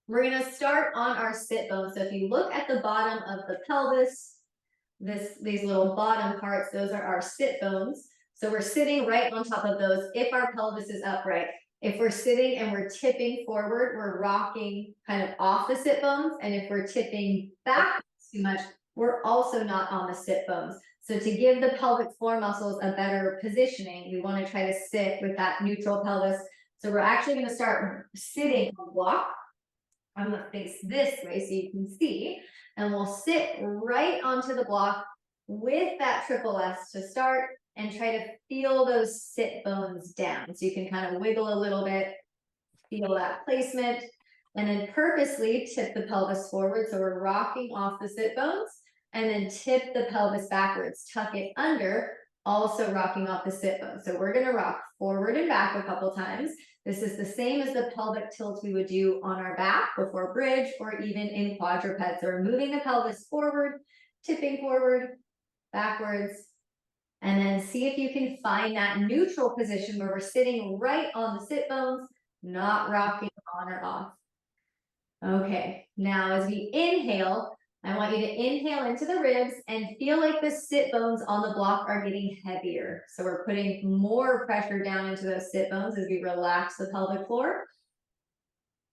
We're gonna start on our sit bones. So if you look at the bottom of the pelvis, these little bottom parts, those are our sit bones. So we're sitting right on top of those if our pelvis is upright. If we're sitting and we're tipping forward, we're rocking kind of off the sit bones. And if we're tipping back too much, we're also not on the sit bones. So to give the pelvic floor muscles a better positioning, we want to try to sit with that neutral pelvis. So we're actually going to start sitting on block. I'm going to face this way so you can see, and we'll sit right onto the block with that triple S to start and try to feel those sit bones down. So you can kind of wiggle a little bit, feel that placement, and then purposely tip the pelvis forward. So we're rocking off the sit bones and then tip the pelvis backwards, tuck it under, also rocking off the sit bones. So we're going to rock forward and back a couple times. This is the same as the pelvic tilt we would do on our back before bridge or even in quadruped. So we're moving the pelvis forward, tipping forward, backwards, and then see if you can find that neutral position where we're sitting right on the sit bones, not rocking on or off. Okay, now as we inhale, I want you to inhale into the ribs and feel like the sit bones on the block are getting heavier. So we're putting more pressure down into those sit bones as we relax the pelvic floor.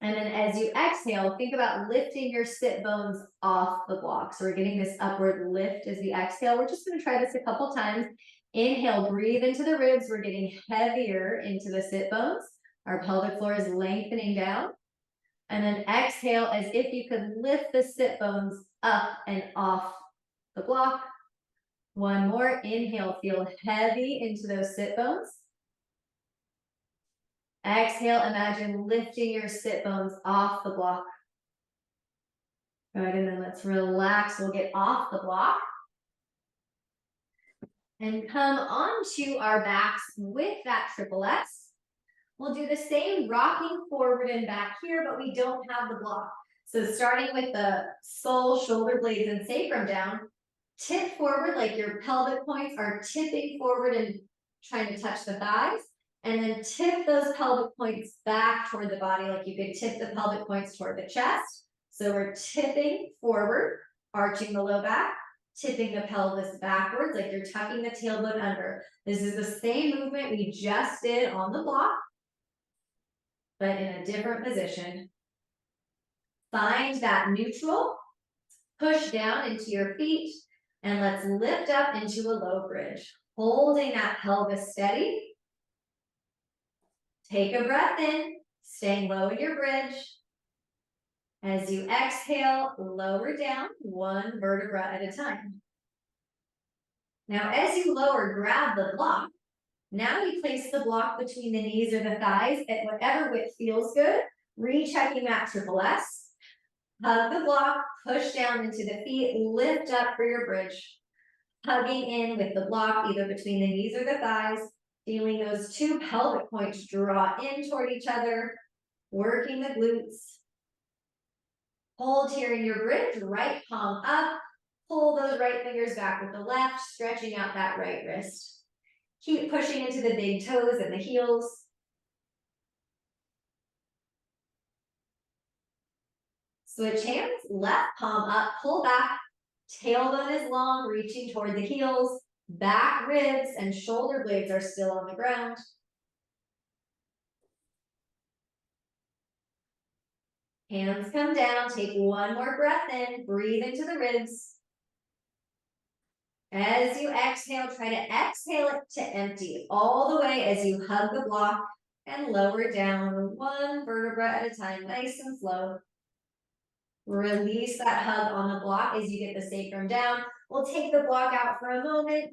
And then as you exhale, think about lifting your sit bones off the block. So we're getting this upward lift as we exhale. We're just going to try this a couple times. Inhale, breathe into the ribs. We're getting heavier into the sit bones. Our pelvic floor is lengthening down. And then exhale as if you could lift the sit bones up and off the block. One more. Inhale, feel heavy into those sit bones. Exhale, imagine lifting your sit bones off the block. Good, and then let's relax. We'll get off the block. And come onto our backs with that triple S. We'll do the same rocking forward and back here, but we don't have the block. So starting with the skull, shoulder blades, and sacrum down, tip forward like your pelvic points are tipping forward and trying to touch the thighs. And then tip those pelvic points back toward the body, like you could tip the pelvic points toward the chest. So we're tipping forward, arching the low back, tipping the pelvis backwards, like you're tucking the tailbone under. This is the same movement we just did on the block, but in a different position. Find that neutral, push down into your feet, and let's lift up into a low bridge, holding that pelvis steady. Take a breath in, staying low in your bridge. As you exhale, lower down one vertebra at a time. Now, as you lower, grab the block. Now we place the block between the knees or the thighs at whatever width feels good, rechecking that triple S. Hug the block, push down into the feet, lift up for your bridge. Hugging in with the block, either between the knees or the thighs, feeling those two pelvic points draw in toward each other, working the glutes. Hold here in your bridge, right palm up, pull those right fingers back with the left, stretching out that right wrist. Keep pushing into the big toes and the heels. Switch hands, left palm up, pull back, tailbone is long, reaching toward the heels, back ribs and shoulder blades are still on the ground. Hands come down, take one more breath in, breathe into the ribs. As you exhale, try to exhale it to empty all the way as you hug the block and lower down one vertebra at a time, nice and slow. Release that hug on the block as you get the sacrum down. We'll take the block out for a moment.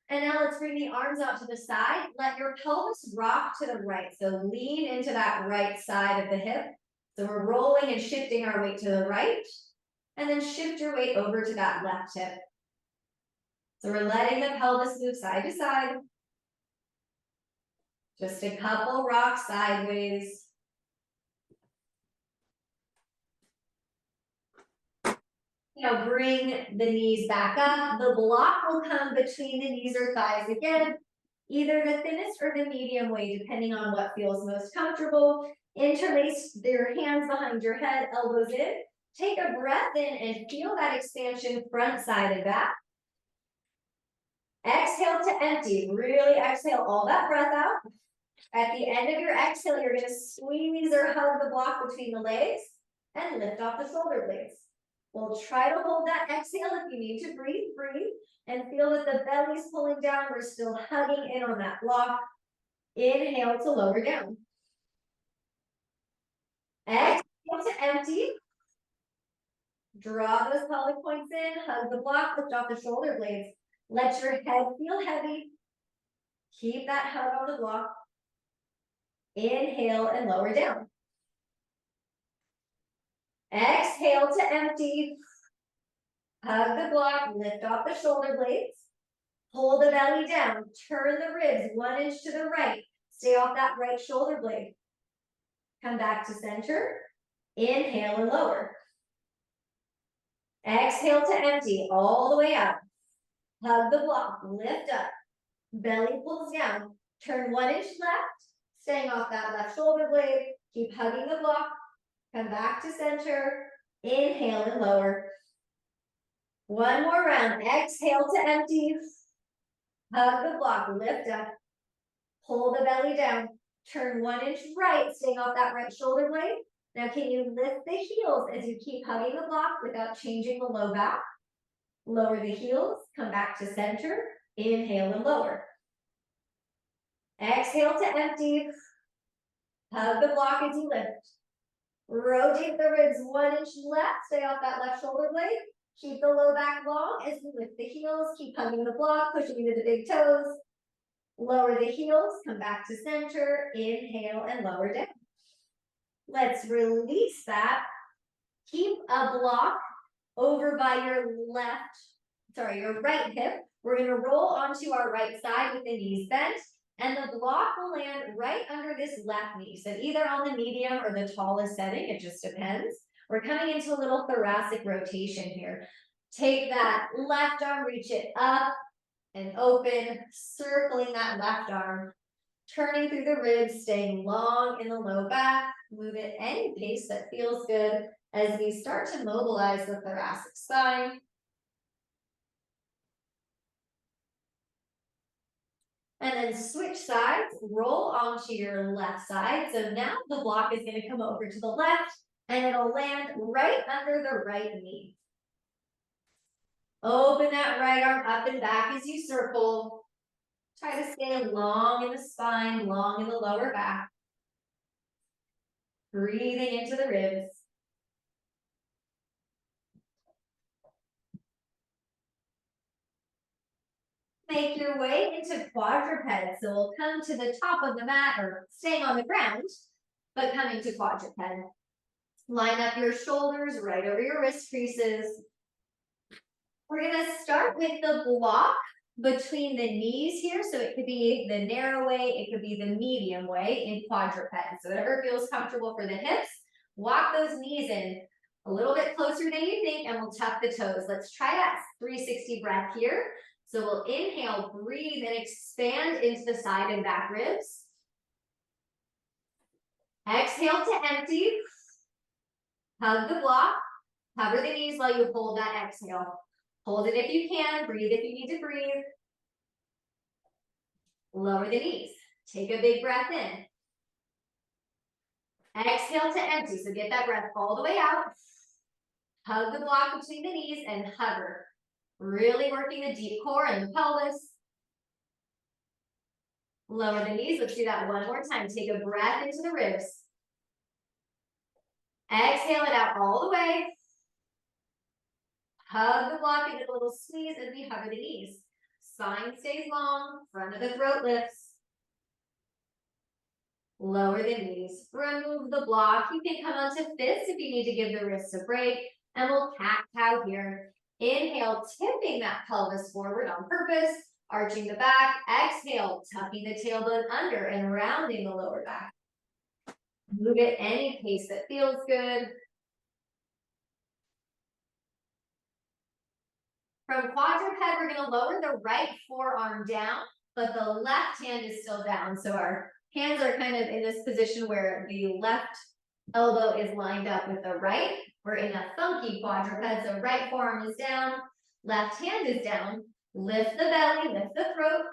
And now let's bring the arms out to the side. Let your pelvis rock to the right. So lean into that right side of the hip. So we're rolling and shifting our weight to the right. And then shift your weight over to that left hip. So we're letting the pelvis move side to side. Just a couple rocks sideways. Now bring the knees back up. The block will come between the knees or thighs again, either the thinnest or the medium way, depending on what feels most comfortable. Interlace your hands behind your head, elbows in. Take a breath in and feel that expansion front, side, and back. Exhale to empty. Really exhale all that breath out. At the end of your exhale, you're going to squeeze or hug the block between the legs and lift off the shoulder blades. We'll try to hold that exhale. If you need to breathe, breathe. And feel that the belly's pulling down. We're still hugging in on that block. Inhale to lower down. Exhale to empty. Draw those pelvic points in. Hug the block. Lift off the shoulder blades. Let your head feel heavy. Keep that hug on the block. Inhale and lower down. Exhale to empty. Hug the block, lift off the shoulder blades. Pull the belly down, turn the ribs 1 inch to the right. Stay off that right shoulder blade. Come back to center. Inhale and lower. Exhale to empty, all the way out. Hug the block, lift up. Belly pulls down. Turn 1 inch left, staying off that left shoulder blade. Keep hugging the block. Come back to center. Inhale and lower. One more round. Exhale to empty. Hug the block. Lift up. Pull the belly down. Turn 1 inch right, staying off that right shoulder blade. Now, can you lift the heels as you keep hugging the block without changing the low back? Lower the heels. Come back to center. Inhale and lower. Exhale to empty. Hug the block as you lift. Rotate the ribs 1 inch left. Stay off that left shoulder blade. Keep the low back long as you lift the heels. Keep hugging the block, pushing into the big toes. Lower the heels. Come back to center. Inhale and lower down. Let's release that. Keep a block over by your right hip. We're going to roll onto our right side with the knees bent. And the block will land right under this left knee. So either on the medium or the tallest setting, it just depends. We're coming into a little thoracic rotation here. Take that left arm, reach it up and open, circling that left arm, turning through the ribs, staying long in the low back. Move at any pace that feels good as we start to mobilize the thoracic spine. And then switch sides, roll onto your left side. So now the block is going to come over to the left and it'll land right under the right knee. Open that right arm up and back as you circle. Try to stay long in the spine, long in the lower back. Breathing into the ribs. Make your way into quadruped. So we'll come to the top of the mat or staying on the ground, but coming to quadruped. Line up your shoulders right over your wrist creases. We're going to start with the block between the knees here. So it could be the narrow way, it could be the medium way in quadruped. So whatever feels comfortable for the hips, walk those knees in a little bit closer than you think, and we'll tuck the toes. Let's try that 360 breath here. So we'll inhale, breathe, and expand into the side and back ribs. Exhale to empty. Hug the block. Cover the knees while you hold that exhale. Hold it if you can. Breathe if you need to breathe. Lower the knees. Take a big breath in. Exhale to empty. So get that breath all the way out. Hug the block between the knees and hover. Really working the deep core and the pelvis. Lower the knees. Let's do that one more time. Take a breath into the ribs. Exhale it out all the way. Hug the block and get a little squeeze as we hover the knees. Spine stays long. Front of the throat lifts. Lower the knees. Remove the block. You can come onto fists if you need to give the wrists a break. And we'll cat-cow here. Inhale, tipping that pelvis forward on purpose, arching the back. Exhale, tucking the tailbone under and rounding the lower back. Move at any pace that feels good. From quadruped, we're going to lower the right forearm down, but the left hand is still down. So our Hands are kind of in this position where the left elbow is lined up with the right. We're in a funky quadruped, so right forearm is down, left hand is down. Lift the belly, lift the throat.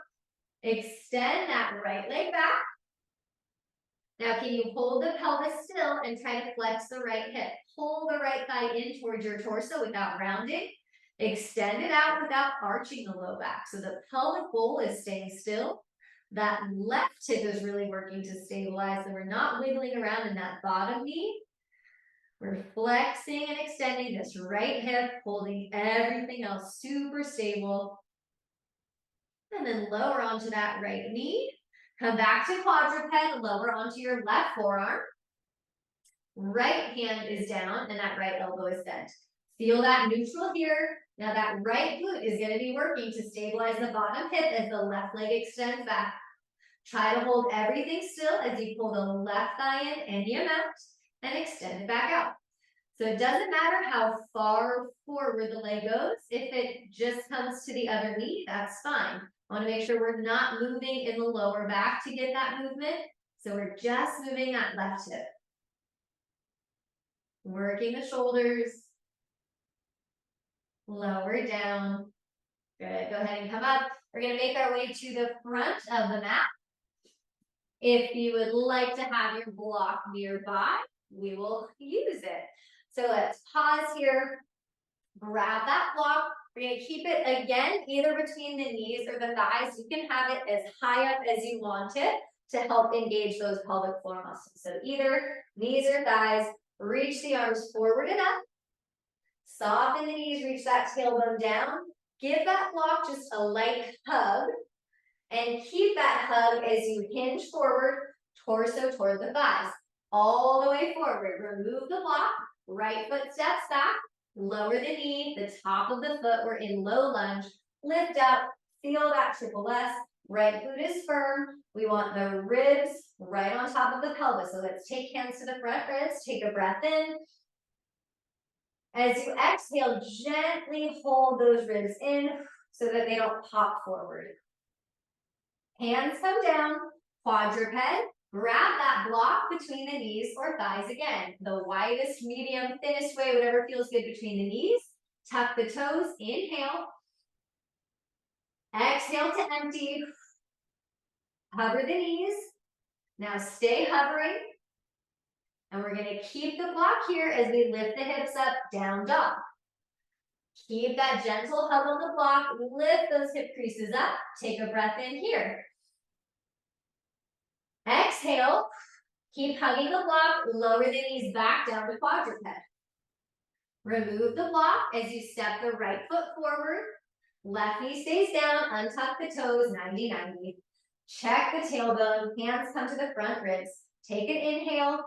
Extend that right leg back. Now, can you hold the pelvis still and try to flex the right hip? Pull the right thigh in towards your torso without rounding. Extend it out without arching the low back. So the pelvic bowl is staying still. That left hip is really working to stabilize, so we're not wiggling around in that bottom knee. We're flexing and extending this right hip, holding everything else super stable. And then lower onto that right knee. Come back to quadruped, lower onto your left forearm. Right hand is down and that right elbow is bent. Feel that neutral here. Now that right glute is going to be working to stabilize the bottom hip as the left leg extends back. Try to hold everything still as you pull the left thigh in any amount and extend it back out. So it doesn't matter how far forward the leg goes. If it just comes to the other knee, that's fine. I want to make sure we're not moving in the lower back to get that movement. So we're just moving that left hip. Working the shoulders. Lower down. Good. Go ahead and come up. We're going to make our way to the front of the mat. If you would like to have your block nearby, we will use it. So let's pause here. Grab that block. We're going to keep it again, either between the knees or the thighs. You can have it as high up as you want it to help engage those pelvic floor muscles. So either knees or thighs, reach the arms forward and up. Soften the knees, reach that tailbone down. Give that block just a light hug. And keep that hug as you hinge forward, torso toward the thighs. All the way forward. Remove the block. Right foot steps back. Lower the knee, the top of the foot. We're in low lunge. Lift up. Feel that triple S. Right glute is firm. We want the ribs right on top of the pelvis. So let's take hands to the front ribs. Take a breath in. As you exhale, gently hold those ribs in so that they don't pop forward. Hands come down, quadruped. Grab that block between the knees or thighs again. The widest, medium, thinnest way, whatever feels good between the knees. Tuck the toes, inhale. Exhale to empty. Hover the knees. Now stay hovering. And we're going to keep the block here as we lift the hips up, down dog. Keep that gentle hug on the block. Lift those hip creases up. Take a breath in here. Exhale. Keep hugging the block. Lower the knees back down to quadruped. Remove the block as you step the right foot forward. Left knee stays down. Untuck the toes, 90-90. Check the tailbone. Hands come to the front ribs. Take an inhale.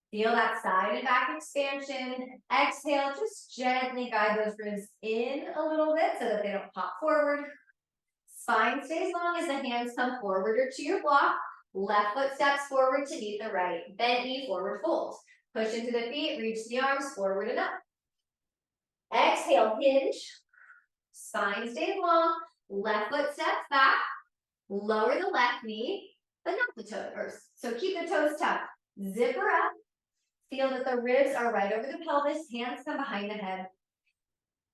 Feel that side and back expansion. Exhale, just gently guide those ribs in a little bit so that they don't pop forward. Spine stays long as the hands come forward or to your block. Left foot steps forward to meet the right. Bent knee, forward fold. Push into the feet, reach the arms forward and up. Exhale, hinge. Spine stays long. Left foot steps back. Lower the left knee, but not the toes. So keep the toes tucked. Zipper up. Feel that the ribs are right over the pelvis. Hands come behind the head.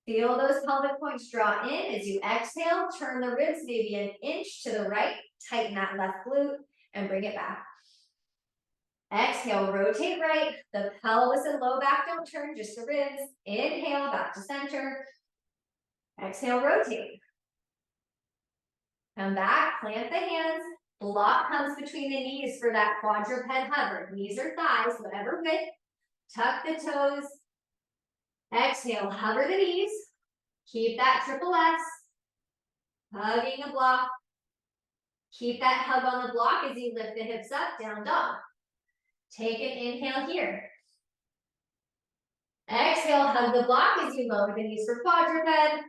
Feel those pelvic points draw in as you exhale. Turn the ribs maybe an inch to the right. Tighten that left glute and bring it back. Exhale, rotate right. The pelvis and low back don't turn, just the ribs. Inhale, back to center. Exhale, rotate. Come back, plant the hands. Block comes between the knees for that quadruped hover. Knees or thighs, whatever width. Tuck the toes. Exhale, hover the knees. Keep that triple S. Hugging the block. Keep that hug on the block as you lift the hips up, down dog. Take an inhale here. Exhale, hug the block as you lower the knees for quadruped.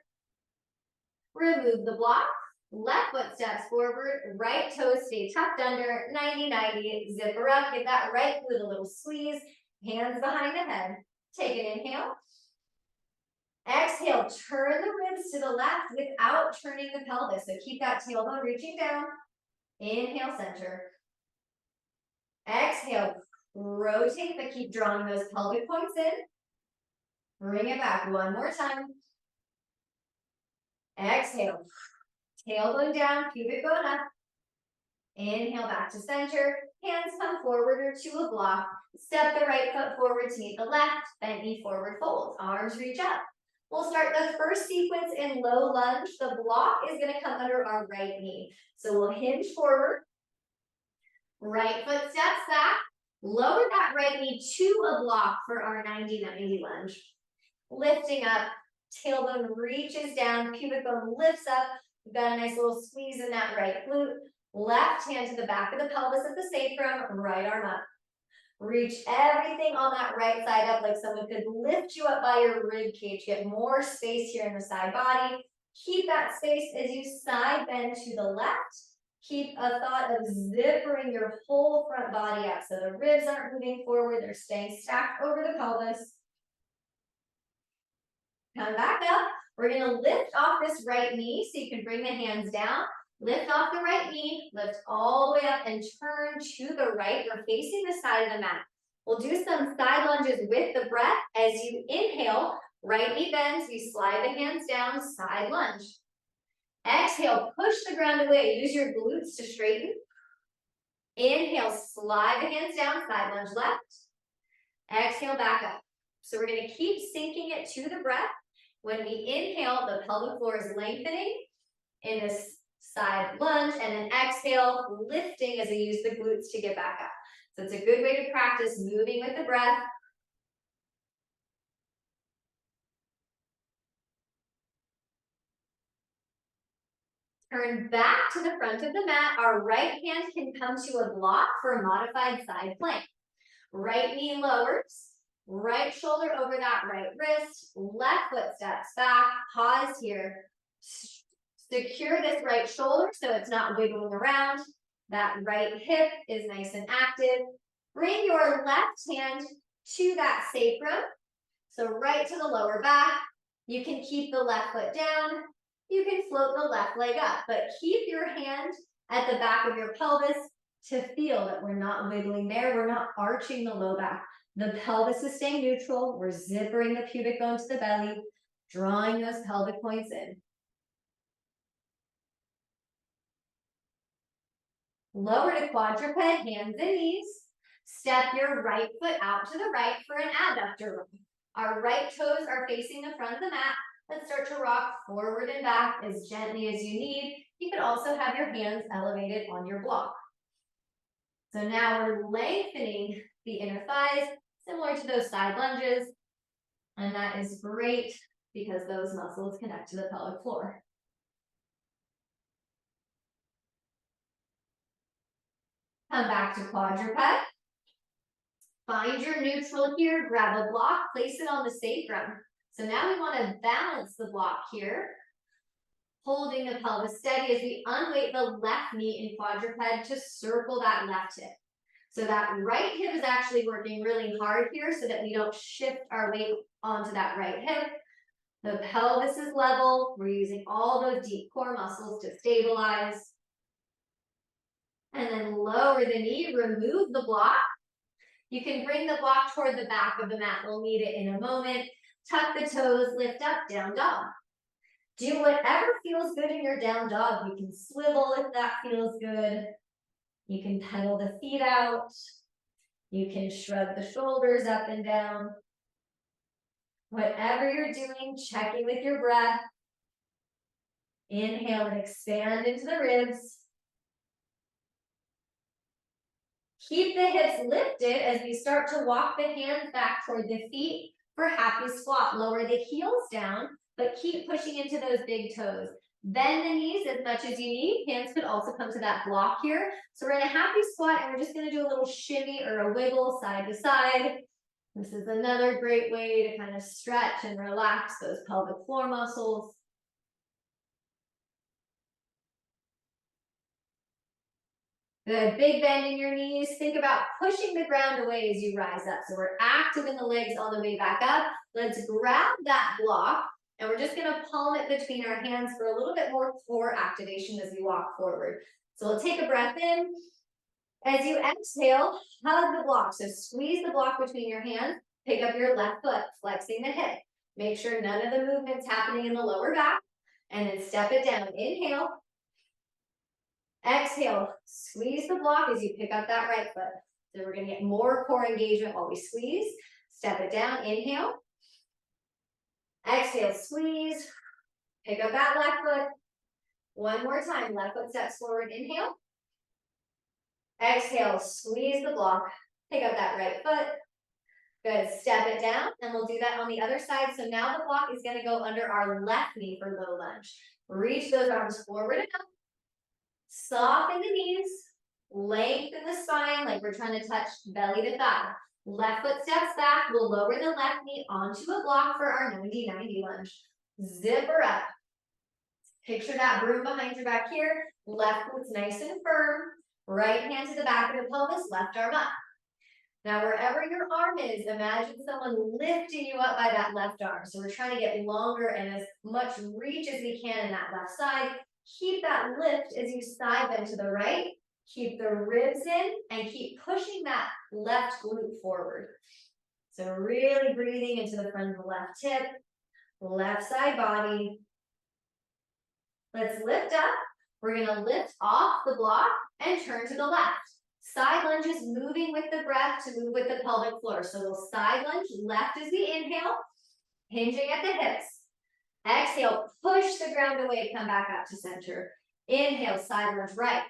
Remove the block. Left foot steps forward. Right toes stay tucked under. 90-90. Zipper up. Give that right glute a little squeeze. Hands behind the head. Take an inhale. Exhale, turn the ribs to the left without turning the pelvis. So keep that tailbone reaching down. Inhale, center. Exhale, rotate, but keep drawing those pelvic points in. Bring it back one more time. Exhale, tailbone down, pubic bone up. Inhale back to center, hands come forward or to a block. Step the right foot forward to meet the left, bent knee forward fold, arms reach up. We'll start the first sequence in low lunge. The block is gonna come under our right knee. So we'll hinge forward, right foot steps back, lower that right knee to a block for our 90-90 lunge. Lifting up, tailbone reaches down, pubic bone lifts up. We've got a nice little squeeze in that right glute. Left hand to the back of the pelvis of the sacrum, right arm up. Reach everything on that right side up like someone could lift you up by your rib cage. Get more space here in the side body. Keep that space as you side bend to the left. Keep a thought of zippering your whole front body up so the ribs aren't moving forward. They're staying stacked over the pelvis. Come back up. We're going to lift off this right knee so you can bring the hands down. Lift off the right knee, lift all the way up and turn to the right. We're facing the side of the mat. We'll do some side lunges with the breath. As you inhale, right knee bends, you slide the hands down, side lunge. Exhale, push the ground away. Use your glutes to straighten. Inhale, slide the hands down, side lunge left. Exhale, back up. So we're going to keep sinking it to the breath. When we inhale, the pelvic floor is lengthening in this side lunge, and then exhale, lifting as I use the glutes to get back up. So it's a good way to practice moving with the breath. Turn back to the front of the mat. Our right hand can come to a block for a modified side plank. Right knee lowers, right shoulder over that right wrist, left foot steps back, pause here. Secure this right shoulder so it's not wiggling around. That right hip is nice and active. Bring your left hand to that sacrum. So right to the lower back. You can keep the left foot down. You can float the left leg up, but keep your hand at the back of your pelvis to feel that we're not wiggling there. We're not arching the low back. The pelvis is staying neutral. We're zippering the pubic bone to the belly, drawing those pelvic points in. Lower to quadruped, hands and knees. Step your right foot out to the right for an adductor roll. Our right toes are facing the front of the mat. Let's start to rock forward and back as gently as you need. You could also have your hands elevated on your block. So now we're lengthening the inner thighs, similar to those side lunges. And that is great because those muscles connect to the pelvic floor. Come back to quadruped. Find your neutral here, grab a block, place it on the sacrum. So now we want to balance the block here, holding the pelvis steady as we unweight the left knee in quadruped to circle that left hip. So that right hip is actually working really hard here so that we don't shift our weight onto that right hip. The pelvis is level. We're using all those deep core muscles to stabilize. And then lower the knee, remove the block. You can bring the block toward the back of the mat. We'll need it in a moment. Tuck the toes, lift up, down dog. Do whatever feels good in your down dog. You can swivel if that feels good. You can pedal the feet out. You can shrug the shoulders up and down. Whatever you're doing, checking with your breath. Inhale and expand into the ribs. Keep the hips lifted as we start to walk the hands back toward the feet for happy squat. Lower the heels down, but keep pushing into those big toes. Bend the knees as much as you need. Hands could also come to that block here. So we're in a happy squat and we're just going to do a little shimmy or a wiggle side to side. This is another great way to kind of stretch and relax those pelvic floor muscles. Good, big bend in your knees. Think about pushing the ground away as you rise up. So we're active in the legs on the way back up. Let's grab that block and we're just gonna palm it between our hands for a little bit more core activation as we walk forward. So we'll take a breath in As you exhale, hug the block. So squeeze the block between your hands, pick up your left foot, flexing the hip. Make sure none of the movement's happening in the lower back, and then step it down. Inhale. Exhale, squeeze the block as you pick up that right foot. So we're gonna get more core engagement while we squeeze. Step it down, inhale. Exhale, squeeze. Pick up that left foot. One more time, left foot steps forward, inhale. Exhale, squeeze the block. Pick up that right foot. Good, step it down, and we'll do that on the other side. So now the block is gonna go under our left knee for low lunge. Reach those arms forward and up. Soften the knees, lengthen the spine like we're trying to touch belly to thigh. Left foot steps back, we'll lower the left knee onto a block for our 90-90 lunge. Zipper up. Picture that broom behind your back here. Left foot's nice and firm. Right hand to the back of the pelvis, left arm up. Now, wherever your arm is, imagine someone lifting you up by that left arm. So we're trying to get longer and as much reach as we can in that left side. Keep that lift as you side bend to the right. Keep the ribs in and keep pushing that left glute forward. So really breathing into the front of the left hip, left side body. Let's lift up. We're gonna lift off the block and turn to the left. Side lunges moving with the breath to move with the pelvic floor. So we'll side lunge left as we inhale, hinging at the hips. Exhale, push the ground away, come back up to center. Inhale, side lunge right.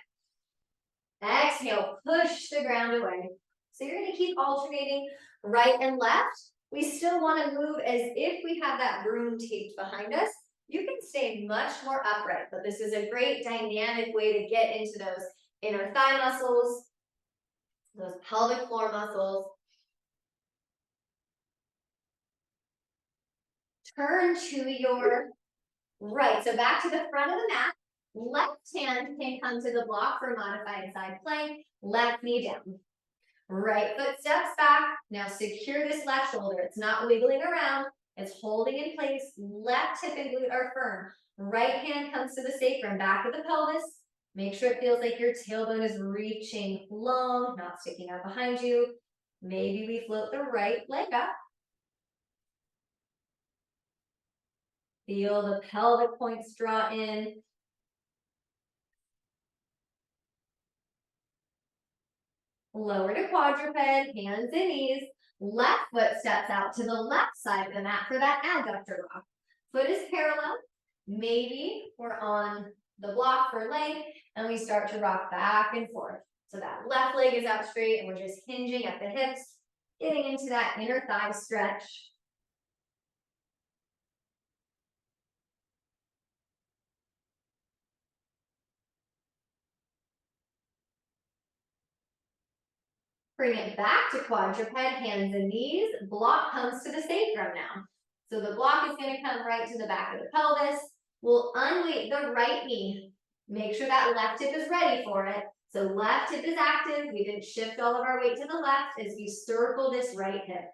Exhale, push the ground away. So you're gonna keep alternating right and left. We still wanna move as if we have that broom taped behind us. You can stay much more upright, but this is a great dynamic way to get into those inner thigh muscles, those pelvic floor muscles. Turn to your right. So back to the front of the mat. Left hand can come to the block for modified side plank. Left knee down. Right foot steps back. Now secure this left shoulder. It's not wiggling around. It's holding in place. Left hip and glute are firm. Right hand comes to the sacrum, back of the pelvis. Make sure it feels like your tailbone is reaching long, not sticking out behind you. Maybe we float the right leg up. Feel the pelvic points draw in. Lower to quadruped, hands and knees. Left foot steps out to the left side of the mat for that adductor rock. Foot is parallel. Maybe we're on the block for length and we start to rock back and forth. So that left leg is out straight and we're just hinging at the hips, getting into that inner thigh stretch. Bring it back to quadruped, hands and knees. Block comes to the sacrum now. So the block is going to come right to the back of the pelvis. We'll unweight the right knee. Make sure that left hip is ready for it. So left hip is active. We didn't shift all of our weight to the left as we circle this right hip.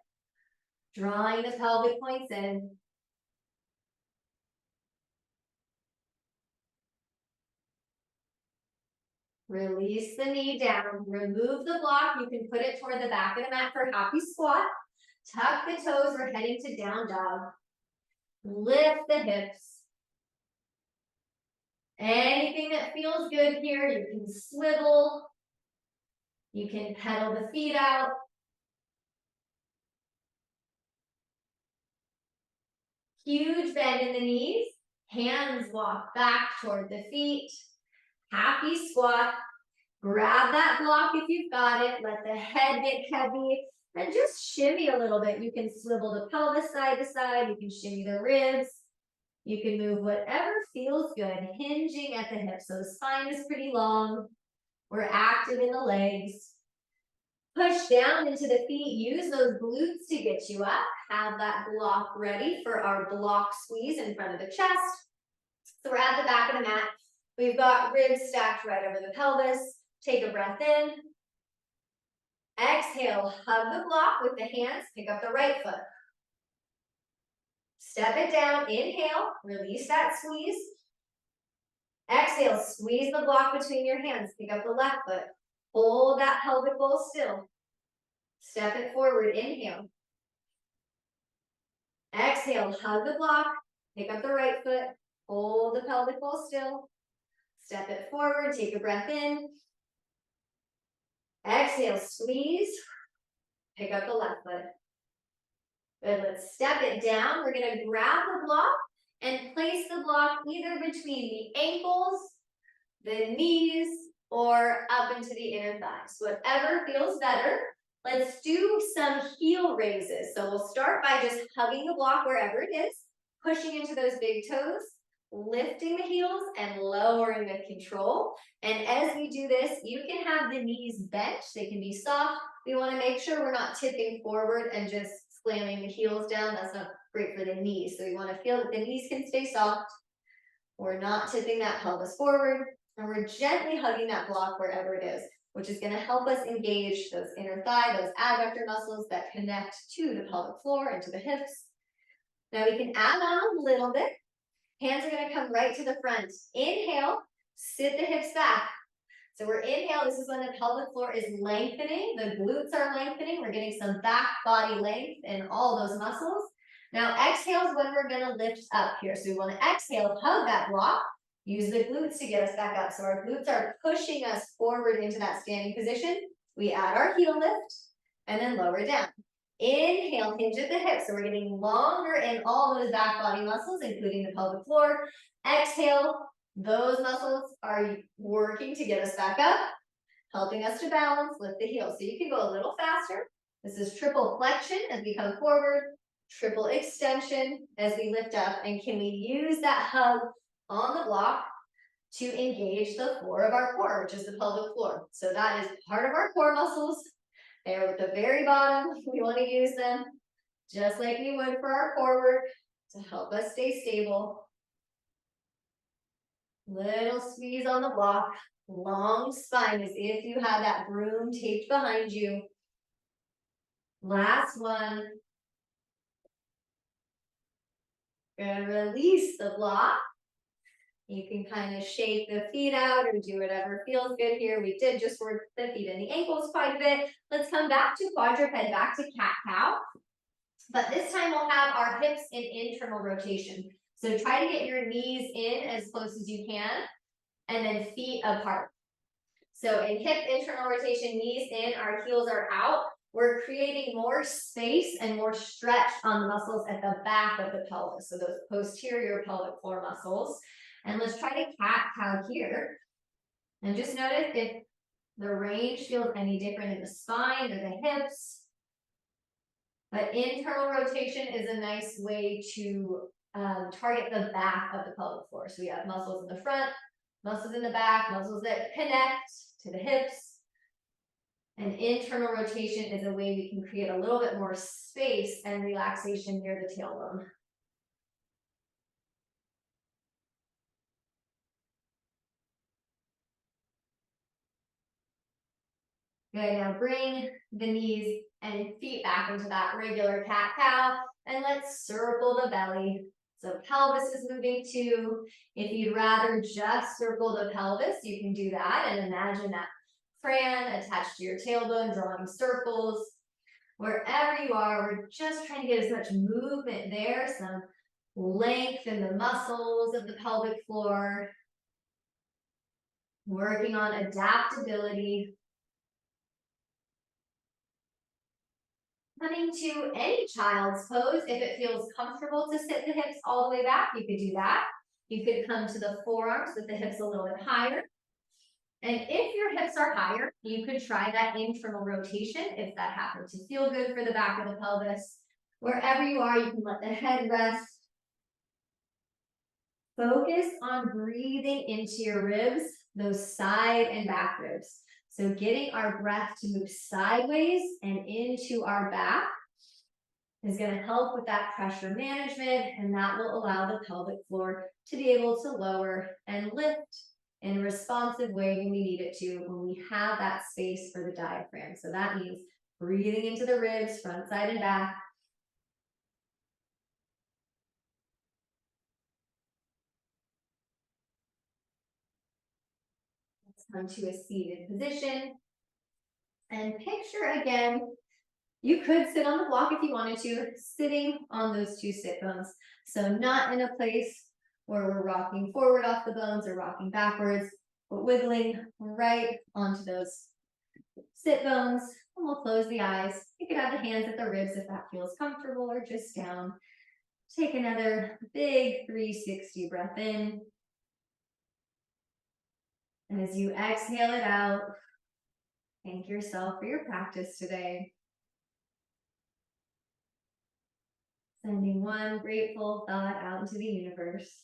Drawing the pelvic points in. Release the knee down. Remove the block. You can put it toward the back of the mat for happy squat. Tuck the toes. We're heading to down dog. Lift the hips. Anything that feels good here, you can swivel. You can pedal the feet out. Huge bend in the knees. Hands walk back toward the feet. Happy squat. Grab that block if you've got it. Let the head get heavy. And just shimmy a little bit. You can swivel the pelvis side to side. You can shimmy the ribs. You can move whatever feels good, hinging at the hips. So the spine is pretty long. We're active in the legs. Push down into the feet. Use those glutes to get you up. Have that block ready for our block squeeze in front of the chest. So we're at the back of the mat. We've got ribs stacked right over the pelvis. Take a breath in. Exhale, hug the block with the hands. Pick up the right foot. Step it down. Inhale, release that squeeze. Exhale, squeeze the block between your hands. Pick up the left foot. Hold that pelvic bowl still. Step it forward, inhale. Exhale, hug the block, pick up the right foot, hold the pelvic bowl still. Step it forward, take a breath in. Exhale, squeeze, pick up the left foot. Good, let's step it down. We're gonna grab the block and place the block either between the ankles, the knees, or up into the inner thighs. Whatever feels better. Let's do some heel raises. So we'll start by just hugging the block wherever it is, pushing into those big toes, lifting the heels and lowering with control. And as we do this, you can have the knees bent. They can be soft. We want to make sure we're not tipping forward and just slamming the heels down. That's not great for the knees. So we want to feel that the knees can stay soft. We're not tipping that pelvis forward. And we're gently hugging that block wherever it is, which is going to help us engage those inner thigh, those adductor muscles that connect to the pelvic floor and to the hips. Now we can add on a little bit. Hands are going to come right to the front. Inhale, sit the hips back. So we're inhale, this is when the pelvic floor is lengthening, the glutes are lengthening, we're getting some back body length in all those muscles. Now exhale is when we're going to lift up here. So we want to exhale, hug that block, use the glutes to get us back up. So our glutes are pushing us forward into that standing position. We add our heel lift and then lower down. Inhale, hinge at the hips. So we're getting longer in all those back body muscles, including the pelvic floor. Exhale, those muscles are working to get us back up, helping us to balance, lift the heels. So you can go a little faster. This is triple flexion as we come forward, triple extension as we lift up. And can we use that hug on the block to engage the floor of our core, which is the pelvic floor. So that is part of our core muscles. They're at the very bottom. We want to use them just like we would for our core work to help us stay stable. Little squeeze on the block, long spine as if you had that broom taped behind you. Last one. And release the block. You can kind of shake the feet out or do whatever feels good here. We did just work the feet and the ankles quite a bit. Let's come back to quadruped, back to cat-cow. But this time we'll have our hips in internal rotation. So try to get your knees in as close as you can and then feet apart. So in hip internal rotation, knees in, our heels are out. We're creating more space and more stretch on the muscles at the back of the pelvis. So those posterior pelvic floor muscles. And let's try to cat-cow here. And just notice if the range feels any different in the spine or the hips. But internal rotation is a nice way to target the back of the pelvic floor. So we have muscles in the front, muscles in the back, muscles that connect to the hips. And internal rotation is a way we can create a little bit more space and relaxation near the tailbone. Good, now bring the knees and feet back into that regular cat-cow, and let's circle the belly. So pelvis is moving too. If you'd rather just circle the pelvis, you can do that and imagine that pran attached to your tailbone, drawing circles. Wherever you are, we're just trying to get as much movement there, some length in the muscles of the pelvic floor, working on adaptability. Coming to any child's pose, if it feels comfortable to sit the hips all the way back, you could do that. You could come to the forearms with the hips a little bit higher. And if your hips are higher, you could try that internal rotation if that happens to feel good for the back of the pelvis. Wherever you are, you can let the head rest. Focus on breathing into your ribs, those side and back ribs. So getting our breath to move sideways and into our back is going to help with that pressure management, and that will allow the pelvic floor to be able to lower and lift in a responsive way when we need it to, when we have that space for the diaphragm. So that means breathing into the ribs, front, side, and back. Let's come to a seated position. And picture again, you could sit on the block if you wanted to, sitting on those two sit bones. So not in a place where we're rocking forward off the bones or rocking backwards, but wiggling right onto those sit bones. And we'll close the eyes. You could have the hands at the ribs if that feels comfortable, or just down. Take another big 360 breath in. And as you exhale it out, thank yourself for your practice today. Sending one grateful thought out into the universe.